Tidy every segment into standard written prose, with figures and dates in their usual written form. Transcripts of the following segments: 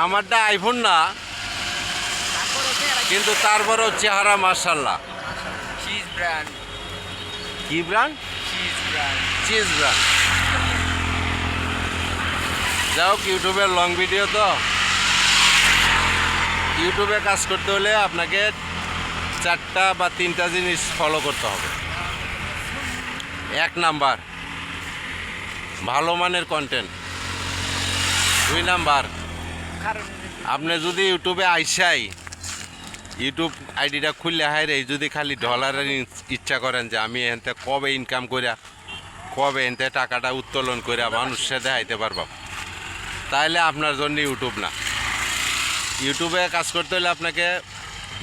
আমারটা আইফোন না, কিন্তু তারপরেও চেহারা মাশাআল্লাহ। চিজ ব্র্যান্ড। কি ব্র্যান্ড? চিজ ব্র্যান্ড। চিজ ব্র্যান্ড। যাই হোক, ইউটিউবের লং ভিডিও তো, ইউটিউবে কাজ করতে হলে আপনাকে 4টা বা 3টা জিনিস ফলো করতে হবে। 1 নাম্বার, ভালো মানের কন্টেন্ট। 2 নাম্বার, আপনি যদি ইউটিউবে আইসাই ইউটিউব আইডিটা খুললে হায় রে, যদি খালি ডলারের ইচ্ছা করেন যে আমি এনতে কবে ইনকাম করিয়া কবে এনতে টাকাটা উত্তোলন করিয়া মানুষের সাথে আইতে পারব, তাহলে আপনার জন্য ইউটিউব না। ইউটিউবে কাজ করতে হলে আপনাকে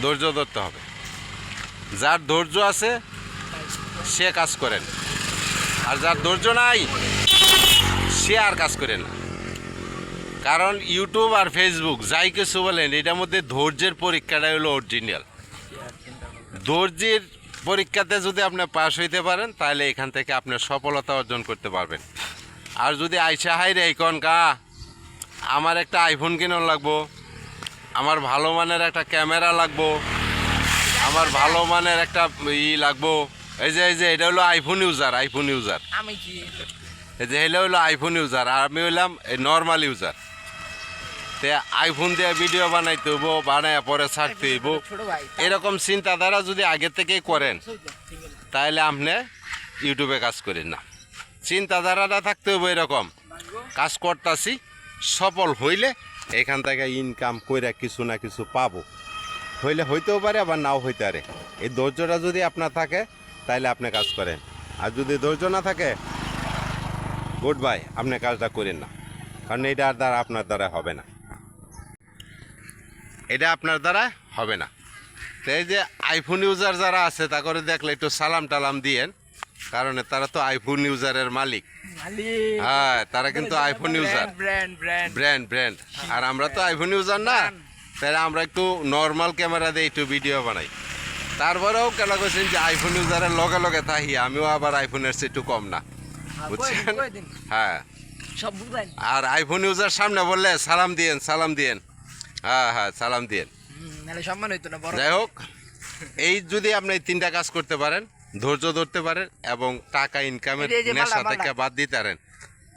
ধৈর্য ধরতে হবে। যার ধৈর্য আছে সে কাজ করেন, আর যার ধৈর্য নাই সে আর কাজ করেন না। কারণ ইউটিউব আর ফেসবুক যাই কিছু বলেন, এটার মধ্যে ধৈর্যের পরীক্ষাটাই হলো অরিজিনাল। ধৈর্যের পরীক্ষাতে যদি আপনি পাস হইতে পারেন, তাহলে এখান থেকে আপনি সফলতা অর্জন করতে পারবেন। আর যদি আইসা হাই রে এখন কা আমার একটা আইফোন কিনন লাগবো, আমার ভালো মানের একটা ক্যামেরা লাগবো, আমার ভালো মানের একটা লাগবো, এই যে এটা হলো আইফোন ইউজার। আইফোন ইউজার আমি কি? এই যে এটা হলো আইফোন ইউজার, আর আমি হইলাম নর্মাল ইউজার। তে আইফোন দিয়ে ভিডিও বানাইতে হইব, বানায় পরে ছাড়তে হইব, এরকম চিন্তাধারা যদি আগে থেকেই করেন, তাহলে আপনি ইউটিউবে কাজ করেন না। চিন্তাধারাটা থাকতে হইব এরকম, কাজ করতেছি, সফল হইলে এখান থেকে ইনকাম করে কিছু না কিছু পাবো। হইলে হইতেও পারে, আবার নাও হইতে পারে। এই ধৈর্যটা যদি আপনার থাকে, তাহলে আপনি কাজ করেন। আর যদি ধৈর্য না থাকে, গুড বাই, আপনি কাজটা করেন না। কারণ এটা দ্বারা আপনার দ্বারা হবে না, এটা আপনার দ্বারা হবে না। তো এই যে আইফোন ইউজার যারা আছে, তা করে দেখলে একটু সালাম টালাম দিয়েন, কারণ তারা তো আইফোন ইউজারের মালিক। হ্যাঁ, তারা কিন্তু আইফোন ইউজার, ব্র্যান্ড। আর আমরা তো আইফোন ইউজার না, তাহলে আমরা একটু নর্মাল ক্যামেরা দিয়ে একটু ভিডিও বানাই। তারপরেও কেন করছেন যে আইফোন ইউজারের লগে লগে তাহি আমিও আবার আইফোনের চেয়ে একটু কম না, বুঝছেন? হ্যাঁ, আর আইফোন ইউজার সামনে বললে সালাম দিয়েন, সালাম দিয়েন। হ্যাঁ, সালাম দিয়েন। যাই হোক, এই যদি আপনি 3টা কাজ করতে পারেন, ধৈর্য ধরতে পারেন এবং টাকা ইনকামের নেশা থেকে বাদ দিতে পারেন,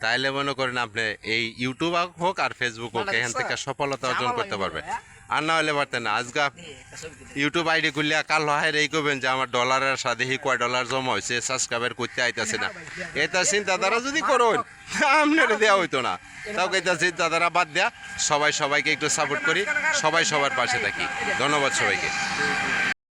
তাইলে মনে করেন আপনি এই ইউটিউব হোক আর ফেসবুক হোক, এখান থেকে সফলতা অর্জন করতে পারবেন। আর না হলে পারতেন না। আজকে ইউটিউব আইডি খুললে কাল হয় এই করবেন যে আমার ডলারের সাথে কয় ডলার জমা হয়েছে, সাবস্ক্রাইবার করতে আইতেছে না। এটা চিন্তাধারা যদি করুন, আপনার দেওয়া হইতো না। তাও এটা চিন্তাধারা বাদ দেয়া, সবাইকে একটু সাপোর্ট করি, সবার পাশে থাকি। ধন্যবাদ সবাইকে।